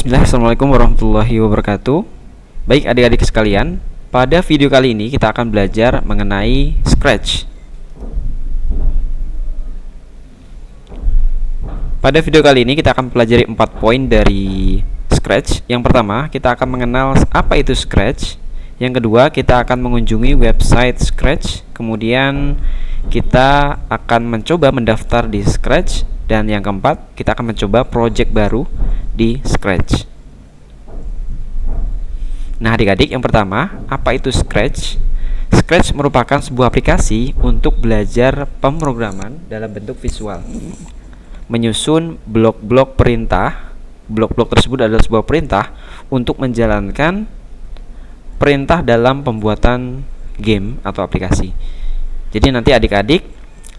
Bismillah, Assalamualaikum warahmatullahi wabarakatuh. Baik adik-adik sekalian, pada video kali ini kita akan belajar mengenai Scratch. Pada video kali ini kita akan pelajari 4 poin dari Scratch. Yang pertama, kita akan mengenal apa itu Scratch. Yang kedua, kita akan mengunjungi website Scratch. Kemudian kita akan mencoba mendaftar di Scratch. Dan yang keempat, kita akan mencoba project baru di Scratch. Nah adik-adik, yang pertama, apa itu Scratch? Scratch merupakan sebuah aplikasi untuk belajar pemrograman dalam bentuk visual, menyusun blok-blok perintah. Blok-blok tersebut adalah sebuah perintah untuk menjalankan perintah dalam pembuatan game atau aplikasi. Jadi nanti adik-adik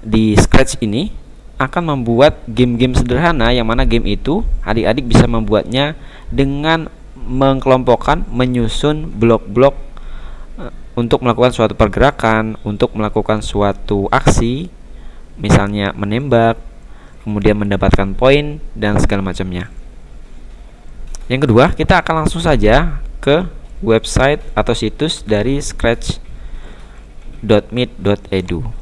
di Scratch ini akan membuat game-game sederhana, yang mana game itu adik-adik bisa membuatnya dengan mengelompokkan, menyusun blok-blok untuk melakukan suatu pergerakan, untuk melakukan suatu aksi, misalnya menembak, kemudian mendapatkan poin dan segala macamnya. Yang kedua, kita akan langsung saja ke website atau situs dari scratch.meet.edu.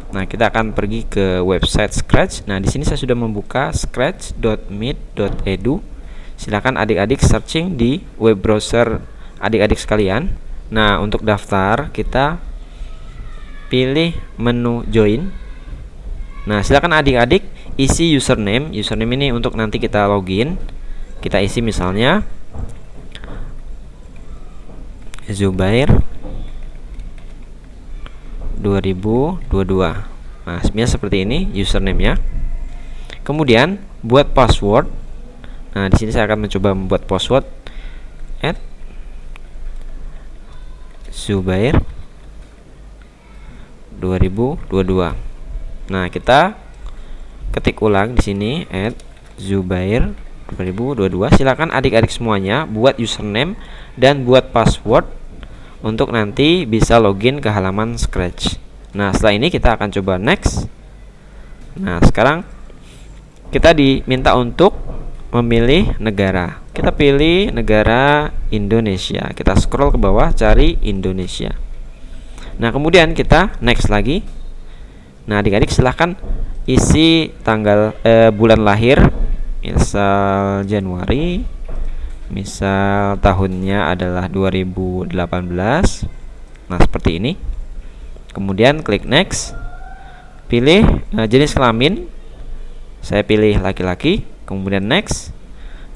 Nah, kita akan pergi ke website Scratch. Nah, di sini saya sudah membuka scratch.meet.edu. Silakan adik-adik searching di web browser adik-adik sekalian. Nah, untuk daftar kita pilih menu join. Nah, silakan adik-adik isi username. Username ini untuk nanti kita login. Kita isi misalnya Zubair 2022. Nah, sebenarnya seperti ini username-nya. Kemudian buat password. Nah, di sini saya akan mencoba membuat password @Zubair 2022. Nah, kita ketik ulang di sini @Zubair 2022. Silakan adik-adik semuanya buat username dan buat password untuk nanti bisa login ke halaman Scratch. Nah, setelah ini kita akan coba next. Nah, sekarang kita diminta untuk memilih negara. Kita pilih negara Indonesia. Kita scroll ke bawah cari Indonesia. Nah, kemudian kita next lagi. Nah, adik-adik silahkan isi tanggal bulan lahir, misal Januari, misal tahunnya adalah 2018. Nah, seperti ini. Kemudian klik next. Pilih jenis kelamin. Saya pilih laki-laki. Kemudian next.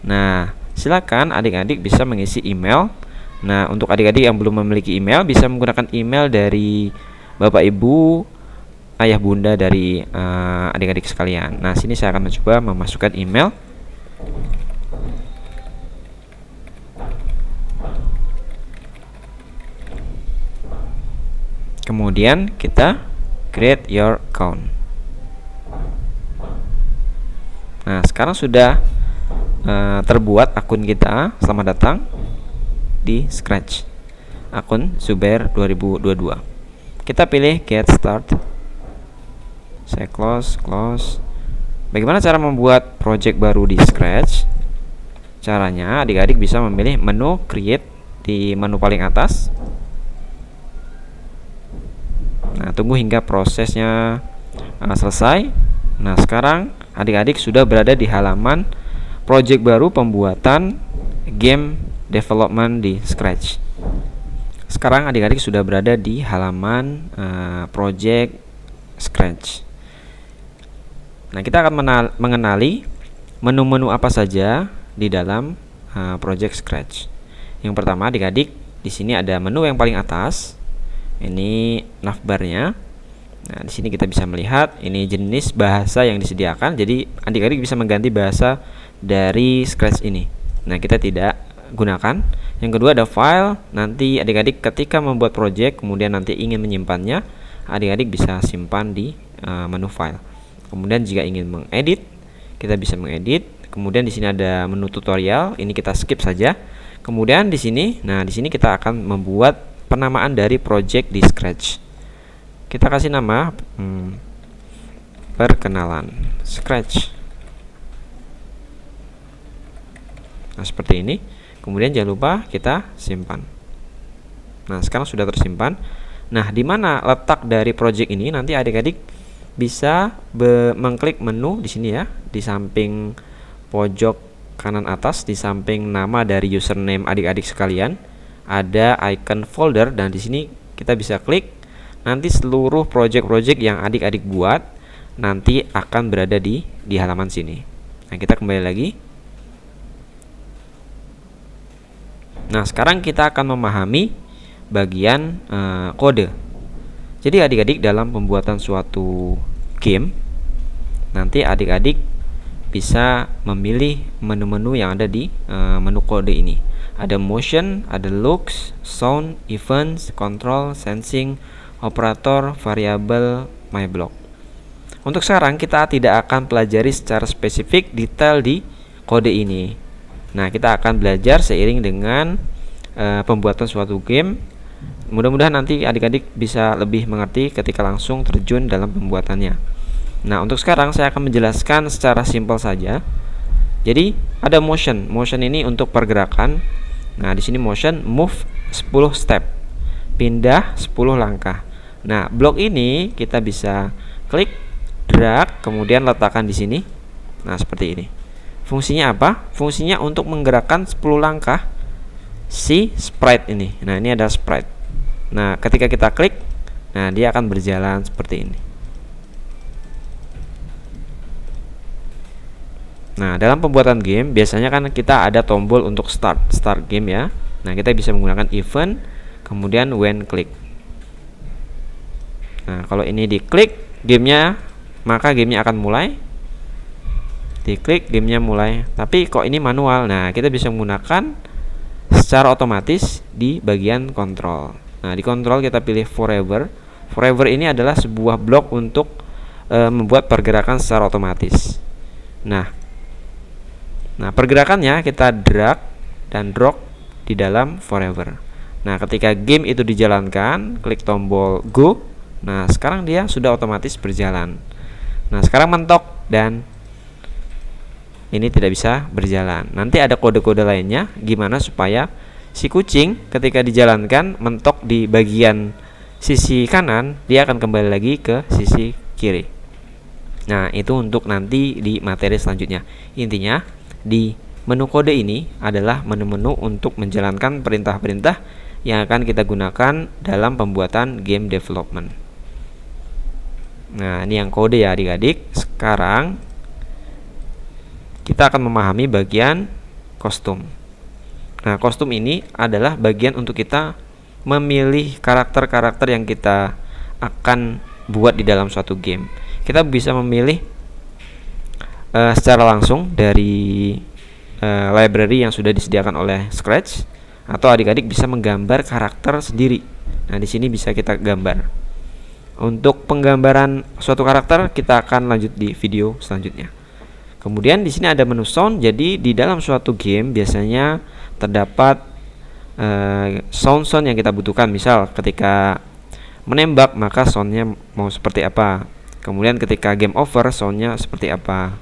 Nah, silakan adik-adik bisa mengisi email. Nah, untuk adik-adik yang belum memiliki email bisa menggunakan email dari Bapak Ibu, ayah bunda dari adik-adik sekalian. Nah, sini saya akan mencoba memasukkan email. Kemudian kita create your account. Nah, sekarang sudah terbuat akun kita. Selamat datang di Scratch, akun Zubair 2022. Kita pilih get start. Saya close. Bagaimana cara membuat project baru di Scratch? Caranya adik-adik bisa memilih menu create di menu paling atas. Nah, tunggu hingga prosesnya selesai. Nah, sekarang adik-adik sudah berada di halaman project baru pembuatan game development di Scratch. Sekarang adik-adik sudah berada di halaman project Scratch. Nah, kita akan mengenali menu-menu apa saja di dalam project Scratch. Yang pertama, adik-adik, di sini ada menu yang paling atas. Ini navbarnya. Nah, di sini kita bisa melihat ini jenis bahasa yang disediakan. Jadi adik-adik bisa mengganti bahasa dari Scratch ini. Nah, kita tidak gunakan. Yang kedua ada file. Nanti adik-adik ketika membuat project kemudian nanti ingin menyimpannya, adik-adik bisa simpan di menu file. Kemudian jika ingin mengedit, kita bisa mengedit. Kemudian di sini ada menu tutorial. Ini kita skip saja. Kemudian di sini, di sini kita akan membuat penamaan dari project di Scratch. Kita kasih nama perkenalan Scratch. Nah, seperti ini. Kemudian jangan lupa kita simpan. Nah, sekarang sudah tersimpan. Nah, di mana letak dari project ini? Nanti adik-adik bisa mengklik menu di sini ya, di samping pojok kanan atas, di samping nama dari username adik-adik sekalian, ada icon folder, dan di sini kita bisa klik. Nanti seluruh project-project yang adik-adik buat nanti akan berada di halaman sini. Nah, kita kembali lagi. Nah, sekarang kita akan memahami bagian kode. Jadi adik-adik dalam pembuatan suatu game, nanti adik-adik bisa memilih menu-menu yang ada di menu kode ini. Ada motion, ada looks, sound, events, control, sensing, operator, variable, my block. Untuk sekarang kita tidak akan pelajari secara spesifik detail di kode ini. Nah, kita akan belajar seiring dengan pembuatan suatu game. Mudah-mudahan nanti adik-adik bisa lebih mengerti ketika langsung terjun dalam pembuatannya. Nah, untuk sekarang saya akan menjelaskan secara simpel saja. Jadi, ada motion. Motion ini untuk pergerakan. Nah, di sini motion move 10 step. Pindah 10 langkah. Nah, blok ini kita bisa klik, drag, kemudian letakkan di sini. Nah, seperti ini. Fungsinya apa? Fungsinya untuk menggerakkan 10 langkah si sprite ini. Nah, ini ada sprite. Nah, ketika kita klik, nah dia akan berjalan seperti ini. Nah, dalam pembuatan game biasanya kan kita ada tombol untuk start game ya. Nah, kita bisa menggunakan event, kemudian when click. Nah, kalau ini diklik gamenya, maka gamenya akan mulai. Diklik gamenya mulai. Tapi kok ini manual? Nah, kita bisa menggunakan secara otomatis di bagian kontrol. Nah, di kontrol kita pilih forever. Forever ini adalah sebuah blok untuk membuat pergerakan secara otomatis. Nah, pergerakannya kita drag dan drop di dalam forever. Nah, ketika game itu dijalankan, klik tombol go. Nah, sekarang dia sudah otomatis berjalan. Nah, sekarang mentok dan ini tidak bisa berjalan. Nanti ada kode-kode lainnya gimana supaya si kucing ketika dijalankan mentok di bagian sisi kanan, dia akan kembali lagi ke sisi kiri. Nah, itu untuk nanti di materi selanjutnya. Intinya, di menu kode ini adalah menu-menu untuk menjalankan perintah-perintah yang akan kita gunakan dalam pembuatan game development. Nah, ini yang kode ya adik-adik. Sekarang kita akan memahami bagian kostum. Nah, kostum ini adalah bagian untuk kita memilih karakter-karakter yang kita akan buat di dalam suatu game. Kita bisa memilih secara langsung dari library yang sudah disediakan oleh Scratch, atau adik-adik bisa menggambar karakter sendiri. Nah, di sini bisa kita gambar. Untuk penggambaran suatu karakter kita akan lanjut di video selanjutnya. Kemudian di sini ada menu sound. Jadi di dalam suatu game biasanya terdapat sound yang kita butuhkan. Misal ketika menembak maka soundnya mau seperti apa. Kemudian ketika game over soundnya seperti apa.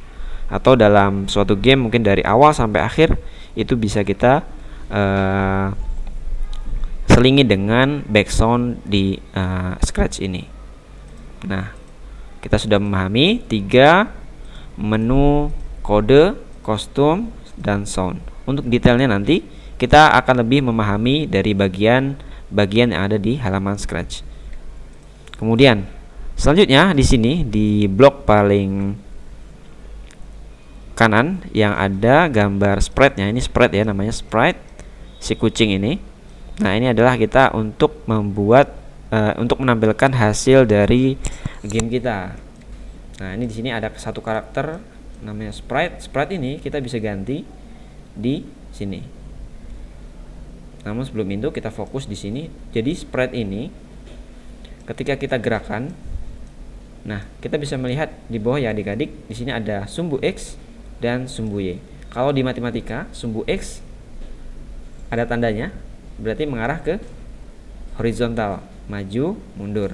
Atau dalam suatu game mungkin dari awal sampai akhir itu bisa kita selingi dengan background di Scratch ini. Nah, kita sudah memahami 3 menu kode, kostum, dan sound. Untuk detailnya nanti kita akan lebih memahami dari bagian yang ada di halaman Scratch. Kemudian selanjutnya di sini di blok paling kanan yang ada gambar sprite-nya. Ini sprite ya, namanya sprite si kucing ini. Nah, ini adalah kita untuk membuat untuk menampilkan hasil dari game kita. Nah, ini di sini ada satu karakter namanya sprite. Sprite ini kita bisa ganti di sini. Namun sebelum itu kita fokus di sini. Jadi sprite ini ketika kita gerakan, nah kita bisa melihat di bawah ya adik-adik. Di sini ada sumbu X dan sumbu Y. Kalau di matematika sumbu X ada tandanya, berarti mengarah ke horizontal, maju, mundur.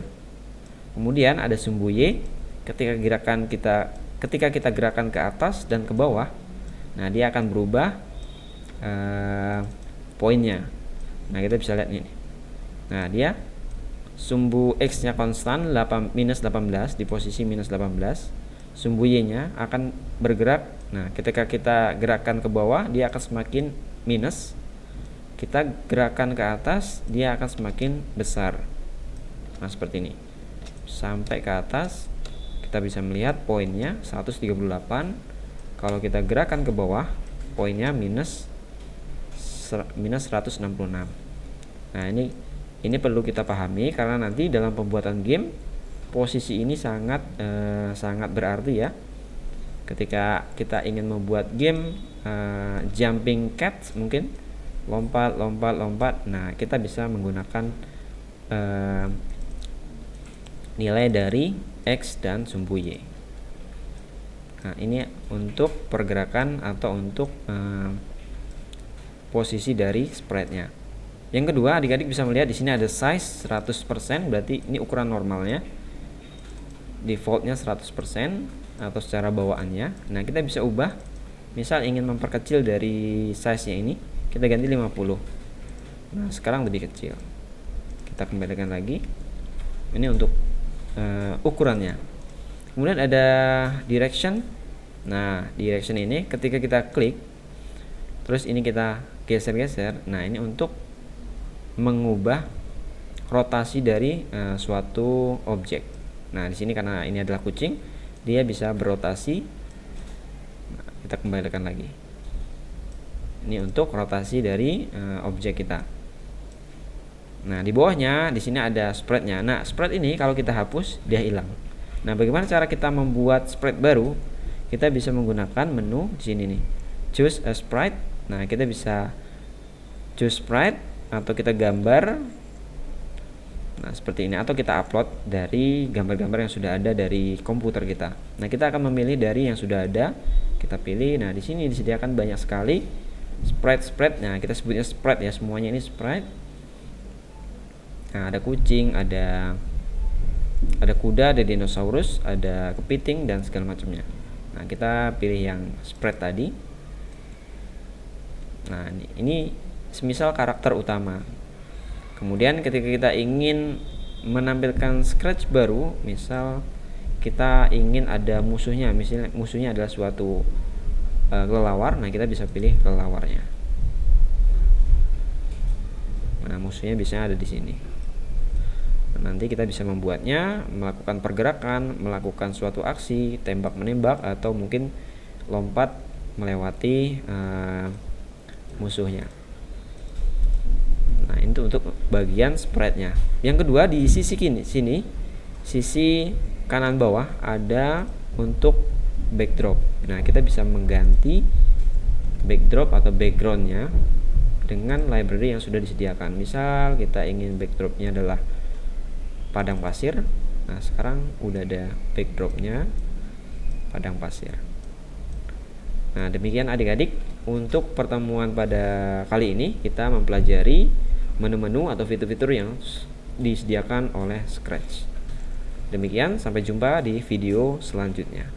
Kemudian ada sumbu Y, ketika kita gerakan ke atas dan ke bawah, nah dia akan berubah poinnya. Nah, kita bisa lihat ini. Nah, dia sumbu X nya konstan minus 18 di posisi minus 18. Sumbu Y nya akan bergerak. Nah, ketika kita gerakkan ke bawah, dia akan semakin minus. Kita gerakan ke atas, dia akan semakin besar. Nah, seperti ini. Sampai ke atas, kita bisa melihat poinnya 138. Kalau kita gerakan ke bawah, poinnya minus 166. Nah, ini perlu kita pahami karena nanti dalam pembuatan game posisi ini sangat berarti ya. Ketika kita ingin membuat game jumping cat, mungkin lompat. Nah, kita bisa menggunakan nilai dari X dan sumbu Y. Nah, ini untuk pergerakan atau untuk posisi dari sprite-nya. Yang kedua, adik-adik bisa melihat di sini ada size 100%, berarti ini ukuran normalnya. Defaultnya 100% atau secara bawaannya. Nah, kita bisa ubah. Misal ingin memperkecil dari size-nya ini, kita ganti 50. Nah, sekarang lebih kecil. Kita kembalikan lagi. Ini untuk ukurannya. Kemudian ada direction. Nah, direction ini ketika kita klik, terus ini kita geser-geser. Nah, ini untuk mengubah rotasi dari suatu objek. Nah, di sini karena ini adalah kucing, dia bisa berotasi. Nah, kita kembalikan lagi. Ini untuk rotasi dari objek kita. Nah, di bawahnya di sini ada sprite-nya. Nah, sprite ini kalau kita hapus, dia hilang. Nah, bagaimana cara kita membuat sprite baru? Kita bisa menggunakan menu di sini nih. Choose a sprite. Nah, kita bisa choose sprite atau kita gambar. Nah, seperti ini, atau kita upload dari gambar-gambar yang sudah ada dari komputer kita. Nah, kita akan memilih dari yang sudah ada. Kita pilih. Nah, di sini disediakan banyak sekali sprite. Nah, kita sebutnya sprite ya, semuanya ini sprite. Nah, ada kucing, ada kuda, ada dinosaurus, ada kepiting dan segala macamnya. Nah, kita pilih yang sprite tadi. Nah, ini semisal karakter utama. Kemudian ketika kita ingin menampilkan scratch baru, misal kita ingin ada musuhnya, misalnya musuhnya adalah suatu kelelawar, nah kita bisa pilih kelelawarnya. Nah, musuhnya bisa ada di sini. Nah, nanti kita bisa membuatnya, melakukan pergerakan, melakukan suatu aksi, tembak menembak, atau mungkin lompat melewati musuhnya. Nah, itu untuk bagian sprite-nya. Yang kedua, di sisi sini, sisi kanan bawah ada untuk backdrop. Nah, kita bisa mengganti backdrop atau background-nya dengan library yang sudah disediakan. Misal kita ingin backdrop-nya adalah padang pasir. Nah, sekarang udah ada backdrop-nya padang pasir. Nah, demikian adik-adik, untuk pertemuan pada kali ini kita mempelajari menu-menu atau fitur-fitur yang disediakan oleh Scratch. Demikian, sampai jumpa di video selanjutnya.